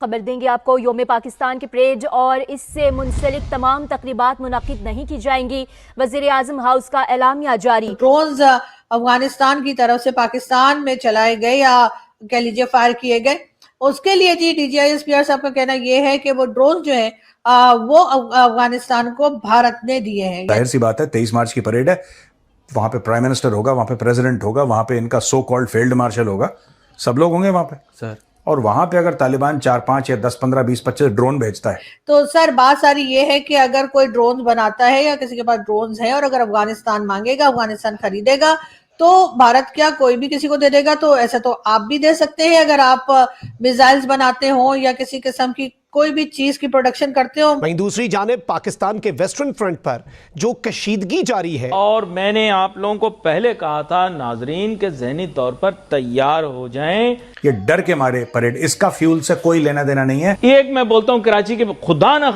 खबर देंगे आपको। योम पाकिस्तान के परेड और इससे मुंसलिक तमाम तकरीबात मुनक्किद नहीं की जाएंगी। वजीर आजम हाउस का एलामिया जारी। ड्रोन्स अफगानिस्तान की तरफ से पाकिस्तान में चलाए गए या कह लीजिए फायर किए गए, उसके लिए जी DGISPR साहब का कहना यह है कि वो ड्रोन जो है वो अफगानिस्तान को भारत ने दिए हैं। जाहिर सी बात है, 23 मार्च की परेड है, वहां पे प्राइम मिनिस्टर होगा, वहां पे प्रेसिडेंट होगा, वहां पे इनका सो कॉल्ड फील्ड मार्शल होगा, सब लोग होंगे वहां पे सर। और वहां पे अगर तालिबान 4, 5 या 10, 15, 20, 25 ड्रोन भेजता है तो सर बात सारी ये है कि अगर कोई ड्रोन बनाता है या किसी के पास ड्रोन है और अगर अफगानिस्तान मांगेगा, अफगानिस्तान खरीदेगा, तो भारत क्या कोई भी किसी को दे देगा? तो ऐसा तो आप भी दे सकते हैं अगर आप मिसाइल्स बनाते हो या किसी किस्म की कोई भी चीज की प्रोडक्शन करते हो। वहीं दूसरी जानिब पाकिस्तान के वेस्टर्न फ्रंट पर जो कशीदगी जारी है, और मैंने आप लोगों को पहले कहा था नाजरीन के ज़हनी तौर पर तैयार हो जाएं। ये डर के मारे परेड, इसका फ्यूल से कोई लेना देना नहीं है। एक मैं बोलता हूं कराची के खुदा ना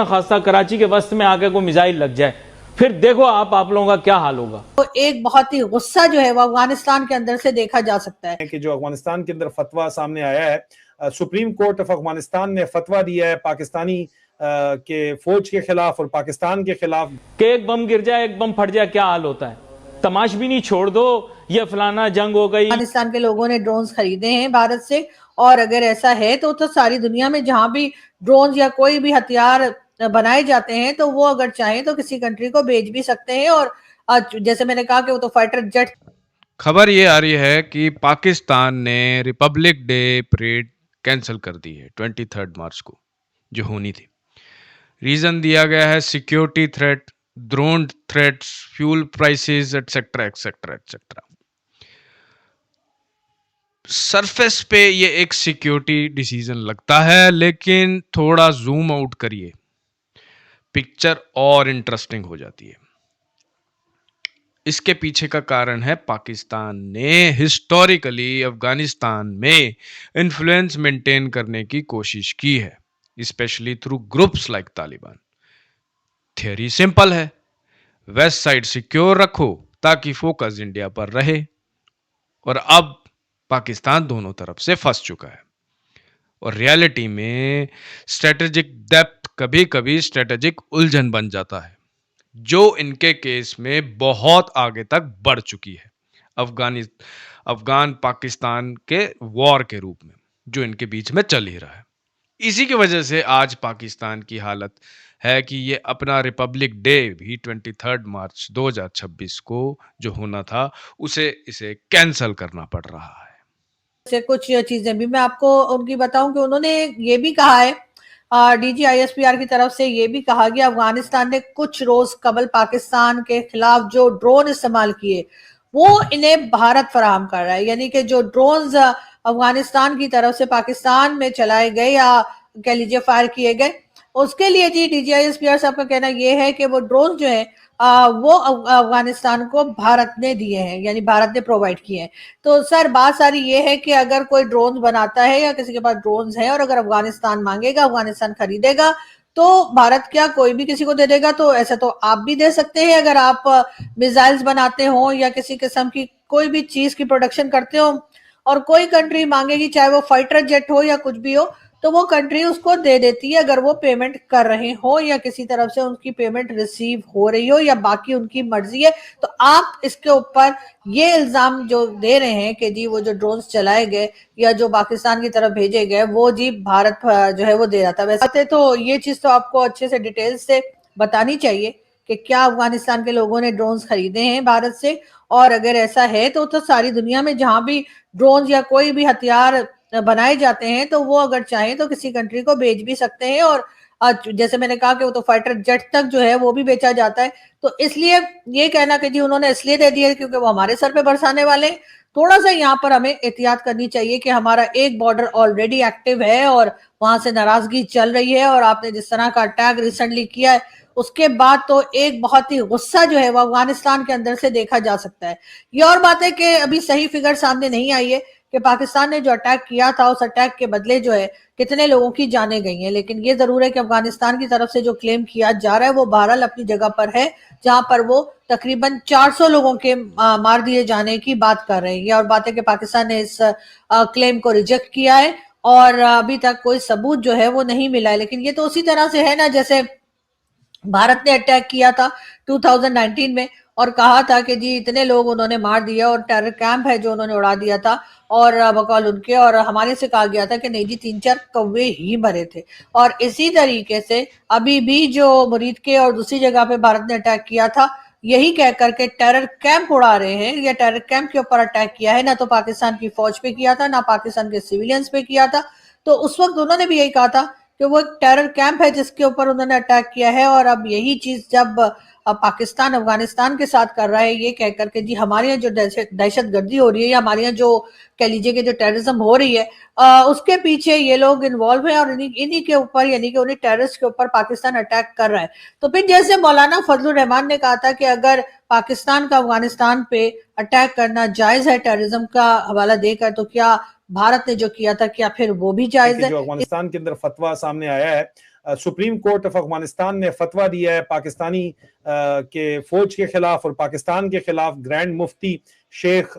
खास्ता कराची के वस्त में आके कोई मिसाइल लग जाए, फिर देखो आप लोगों का क्या हाल होगा। तो एक बहुत ही गुस्सा जो है वो अफगानिस्तान के अंदर से देखा जा सकता है कि जो अफगानिस्तान के अंदर फतवा सामने आया है, सुप्रीम कोर्ट ऑफ अफगानिस्तान ने फतवा दिया है पाकिस्तानी के फौज के खिलाफ और पाकिस्तान के खिलाफ कि एक बम गिर जाए, एक बम फट जाए, क्या हाल होता है? तमाश भी नहीं छोड़ दो, ये फलाना जंग हो गई। पाकिस्तान के लोगों ने ड्रोन्स खरीदे हैं भारत से, और अगर ऐसा है तो सारी दुनिया में जहां भी ड्रोन्स या कोई भी हथियार बनाए जाते हैं तो वो अगर चाहें तो किसी कंट्री को भेज भी सकते हैं। और जैसे मैंने कहा कि वो तो फाइटर जेट। खबर ये आ रही है कि पाकिस्तान ने रिपब्लिक डे परेड कैंसिल कर दी है 23 मार्च को, जो होनी थी। रीजन दिया गया है security threat, drone threats, fuel prices etcetera etcetera etcetera. Surface पे ये एक सिक्योरिटी डिसीजन लगता है, लेकिन थोड़ा जूम आउट करिए, पिक्चर और इंटरेस्टिंग हो जाती है। इसके पीछे का कारण है पाकिस्तान ने हिस्टोरिकली अफगानिस्तान में इन्फ्लुएंस मेंटेन करने की कोशिश की है, specially through groups like Taliban. Theory simple है, वेस्ट साइड सिक्योर रखो ताकि फोकस इंडिया पर रहे, और अब पाकिस्तान दोनों तरफ से फंस चुका है। और रियलिटी में स्ट्रेटेजिक डेप्थ कभी कभी स्ट्रेटेजिक उलझन बन जाता है, जो इनके केस में बहुत आगे तक बढ़ चुकी है अफगान पाकिस्तान के वॉर के रूप में, जो इनके बीच में चल ही रहा है। इसी की वजह से आज पाकिस्तान की हालत है कि ये अपना रिपब्लिक डे भी 23 मार्च 2026 को जो होना था इसे कैंसिल करना पड़ रहा है। कुछ चीजें भी मैं आपको उनकी बताऊं कि उन्होंने ये भी कहा है, DGISPR की तरफ से ये भी कहा गया अफगानिस्तान ने कुछ रोज कबल पाकिस्तान के खिलाफ जो ड्रोन इस्तेमाल किए वो इन्हें भारत फराहम कर रहा है। यानी कि जो ड्रोन्स अफगानिस्तान की तरफ से पाकिस्तान में चलाए गए या कह लीजिए फायर किए गए, उसके लिए जी DGISPR साहब का कहना यह है कि वो ड्रोन जो है वो अफगानिस्तान को भारत ने दिए हैं, यानी भारत ने प्रोवाइड किए हैं। तो सर बात सारी ये है कि अगर कोई ड्रोन बनाता है या किसी के पास ड्रोन है और अगर अफगानिस्तान मांगेगा, अफगानिस्तान खरीदेगा, तो भारत क्या कोई भी किसी को दे देगा? तो ऐसा तो आप भी दे सकते हैं अगर आप मिसाइल्स बनाते हो या किसी किस्म की कोई भी चीज की प्रोडक्शन करते हो, और कोई कंट्री मांगेगी, चाहे वो फाइटर जेट हो या कुछ भी हो, तो वो कंट्री उसको दे देती है अगर वो पेमेंट कर रहे हो या किसी तरफ से उनकी पेमेंट रिसीव हो रही हो, या बाकी उनकी मर्जी है। तो आप इसके ऊपर ये इल्जाम जो दे रहे हैं कि जी वो जो ड्रोन्स चलाए गए या जो पाकिस्तान की तरफ भेजे गए वो जी भारत जो है वो दे रहा था। वैसे तो ये चीज तो आपको अच्छे से डिटेल से बतानी चाहिए कि क्या अफगानिस्तान के लोगों ने ड्रोन्स खरीदे हैं भारत से, और अगर ऐसा है तो सारी दुनिया में जहां भी ड्रोन्स या कोई भी हथियार बनाए जाते हैं तो वो अगर चाहें तो किसी कंट्री को भेज भी सकते हैं। और जैसे मैंने कहा कि वो तो फाइटर जेट तक जो है वो भी बेचा जाता है। तो इसलिए ये कहना कि जी उन्होंने इसलिए दे दिया क्योंकि वो हमारे सर पे बरसाने वाले, थोड़ा सा यहाँ पर हमें एहतियात करनी चाहिए कि हमारा एक बॉर्डर ऑलरेडी एक्टिव है और वहां से नाराजगी चल रही है, और आपने जिस तरह का अटैक रिसेंटली किया है उसके बाद तो एक बहुत ही गुस्सा जो है वो अफगानिस्तान के अंदर से देखा जा सकता है। ये और बात है कि अभी सही फिगर सामने नहीं आई है कि पाकिस्तान ने जो अटैक किया था उस अटैक के बदले जो है कितने लोगों की जानें गई हैं, लेकिन ये जरूर है कि अफगानिस्तान की तरफ से जो क्लेम किया जा रहा है वो बहरहाल अपनी जगह पर है, जहां पर वो तकरीबन 400 लोगों के मार दिए जाने की बात कर रहे हैं। और बात है कि पाकिस्तान ने इस क्लेम को रिजेक्ट किया है और अभी तक कोई सबूत जो है वो नहीं मिला है। लेकिन ये तो उसी तरह से है ना, जैसे भारत ने अटैक किया था 2019 में और कहा था कि जी इतने लोग उन्होंने मार दिया और टेरर कैंप है जो उन्होंने उड़ा दिया था, और बकौल उनके, और हमारे से कहा गया था कि नहीं जी 3-4 कौवे ही मरे थे। और इसी तरीके से अभी भी जो मुरीद के और दूसरी जगह पे भारत ने अटैक किया था, यही कह करके टेरर कैंप उड़ा रहे हैं, या टेरर कैंप के ऊपर अटैक किया है, ना तो पाकिस्तान की फौज पे किया था, ना पाकिस्तान के सिविलियंस पे किया था। तो उस वक्त उन्होंने भी यही कहा था कि वो एक टेरर कैंप है जिसके ऊपर उन्होंने अटैक किया है। और अब यही चीज जब पाकिस्तान अफगानिस्तान के साथ कर रहा है, ये कह करके जी हमारे यहाँ जो दहशत गर्दी हो रही है, या हमारे यहाँ जो कह लीजिए कि जो टेररिज्म हो रही है, उसके पीछे ये लोग इन्वॉल्व हैं, और इन्हीं के ऊपर, यानी कि उन्हीं टेररिस्ट के ऊपर पाकिस्तान अटैक कर रहा है। तो फिर जैसे मौलाना फजलुर रहमान ने कहा था कि अगर पाकिस्तान का अफगानिस्तान पे अटैक करना जायज है टेररिज्म का हवाला देकर, तो क्या भारत ने जो किया था क्या फिर वो भी जायज है? जो अफगानिस्तान के अंदर फतवा सामने आया है, सुप्रीम कोर्ट ऑफ अफगानिस्तान ने फतवा दिया है पाकिस्तानी के फौज के खिलाफ और पाकिस्तान के खिलाफ। ग्रैंड मुफ्ती शेख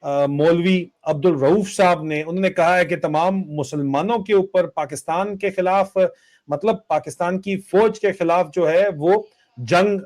मौलवी अब्दुल रऊफ साहब ने, उन्होंने कहा है कि तमाम मुसलमानों के ऊपर पाकिस्तान के खिलाफ, मतलब पाकिस्तान की फौज के खिलाफ जो है वो जंग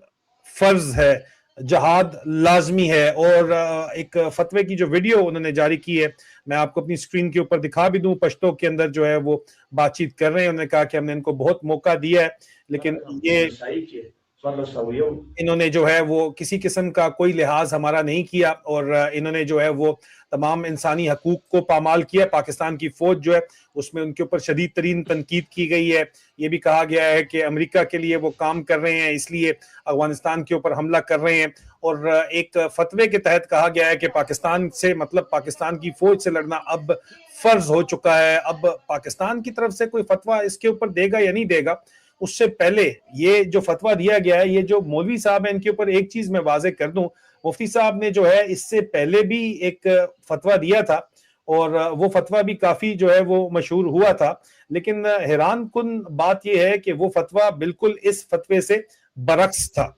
फर्ज है, जहाद लाजमी है। और एक फतवे की जो वीडियो उन्होंने जारी की है, मैं आपको अपनी स्क्रीन के ऊपर दिखा भी दूं। पश्तो के अंदर जो है वो बातचीत कर रहे हैं। उन्होंने कहा कि हमने इनको बहुत मौका दिया है, लेकिन ये इन्होंने जो है वो किसी किस्म का कोई लिहाज हमारा नहीं किया, और इन्होंने जो है वो तमाम इंसानी हकूक को पामाल किया। पाकिस्तान की फौज जो है उसमें उनके ऊपर शदीद तरीन तनकीद की गई है। ये भी कहा गया है कि अमेरिका के लिए वो काम कर रहे हैं, इसलिए अफगानिस्तान के ऊपर हमला कर रहे हैं। और एक फतवे के तहत कहा गया है कि पाकिस्तान से, मतलब पाकिस्तान की फौज से लड़ना अब फर्ज हो चुका है। अब पाकिस्तान की तरफ से कोई फतवा इसके ऊपर देगा या नहीं देगा, उससे पहले ये जो फतवा दिया गया है, ये जो मौलवी साहब है, इनके ऊपर एक चीज मैं वाजे कर दूं। मुफ्ती साहब ने जो है इससे पहले भी एक फतवा दिया था, और वो फतवा भी काफी जो है वो मशहूर हुआ था। लेकिन हैरान कुन बात यह है कि वो फतवा बिल्कुल इस फतवे से बरक्स था।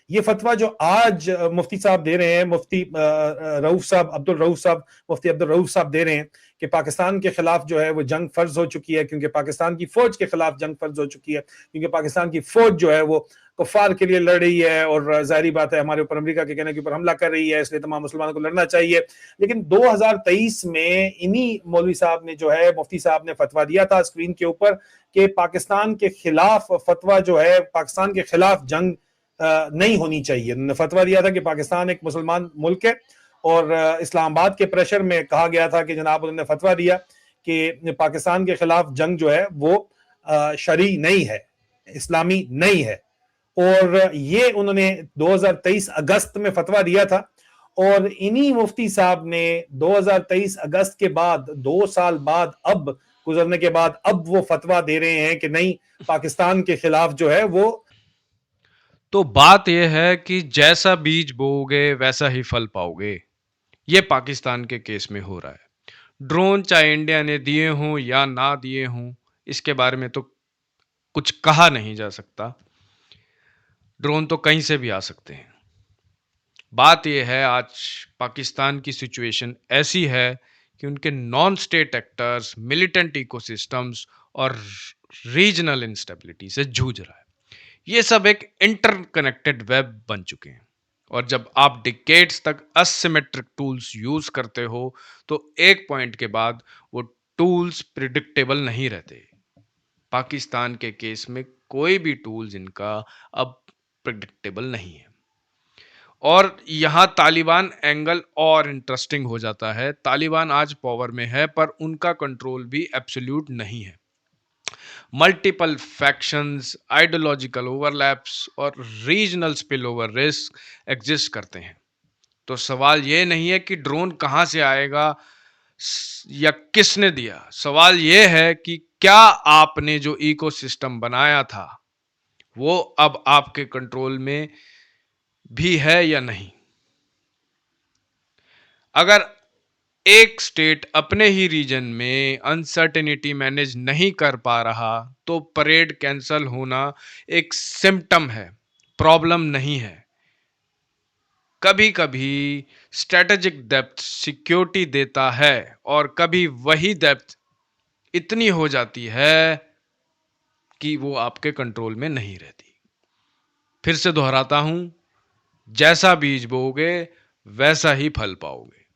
ये फतवा जो आज मुफ्ती साहब दे रहे हैं, मुफ्ती रऊफ साहब, अब्दुल रऊफ साहब, मुफ्ती अब्दुल रऊफ साहब दे रहे हैं कि पाकिस्तान के खिलाफ जो है वो जंग फर्ज हो चुकी है, क्योंकि पाकिस्तान की फौज के खिलाफ जंग फर्ज हो चुकी है, क्योंकि पाकिस्तान की फौज जो है वो कुफार के लिए लड़ रही है, और जाहिर बात है हमारे ऊपर अमेरिका के कहने के ऊपर हमला कर रही है, इसलिए तमाम मुसलमानों को लड़ना चाहिए। लेकिन 2023 में इन्हीं मौलवी साहब ने जो है, मुफ्ती साहब ने फतवा दिया था स्क्रीन के ऊपर कि पाकिस्तान के खिलाफ फतवा जो है, पाकिस्तान के खिलाफ जंग नहीं होनी चाहिए। उन्होंने फतवा दिया था कि पाकिस्तान एक मुसलमान मुल्क है, और इस्लामाबाद के प्रेशर में कहा गया था कि जनाब उन्होंने फतवा दिया कि पाकिस्तान के खिलाफ जंग जो है वो शरई नहीं है, इस्लामी नहीं है। और ये उन्होंने 2023 अगस्त में फतवा दिया था, और इन्हीं मुफ्ती साहब ने 2023 अगस्त के बाद, 2 साल बाद, अब गुजरने के बाद, अब वो फतवा दे रहे हैं कि नहीं, पाकिस्तान के खिलाफ जो है वो। तो बात यह है कि जैसा बीज बोओगे वैसा ही फल पाओगे। ये पाकिस्तान के केस में हो रहा है। ड्रोन चाहे इंडिया ने दिए हों या ना दिए हों, इसके बारे में तो कुछ कहा नहीं जा सकता। ड्रोन तो कहीं से भी आ सकते हैं। बात यह है, आज पाकिस्तान की सिचुएशन ऐसी है कि उनके non state actors, militant ecosystems और रीजनल इंस्टेबिलिटी से जूझ रहा है। ये सब एक इंटरकनेक्टेड वेब बन चुके हैं, और जब आप डिकेड्स तक असिमेट्रिक टूल्स यूज करते हो तो एक पॉइंट के बाद वो टूल्स प्रिडिक्टेबल नहीं रहते। पाकिस्तान के केस में कोई भी टूल्स इनका अब प्रिडिक्टेबल नहीं है। और यहां तालिबान एंगल और इंटरेस्टिंग हो जाता है। तालिबान आज पावर में है, पर उनका कंट्रोल भी एब्सोल्यूट नहीं है। मल्टीपल फैक्शंस, आइडियोलॉजिकल ओवरलैप्स और regional spill over risk exist करते हैं। तो सवाल यह नहीं है कि ड्रोन कहां से आएगा या किसने दिया। सवाल यह है कि क्या आपने जो इकोसिस्टम बनाया था वो अब आपके कंट्रोल में भी है या नहीं। अगर एक स्टेट अपने ही रीजन में अनसर्टेनिटी मैनेज नहीं कर पा रहा तो परेड कैंसल होना एक सिम्टम है, प्रॉब्लम नहीं है। कभी कभी स्ट्रेटेजिक डेप्थ सिक्योरिटी देता है, और कभी वही डेप्थ इतनी हो जाती है कि वो आपके कंट्रोल में नहीं रहती। फिर से दोहराता हूं, जैसा बीज बोओगे वैसा ही फल पाओगे।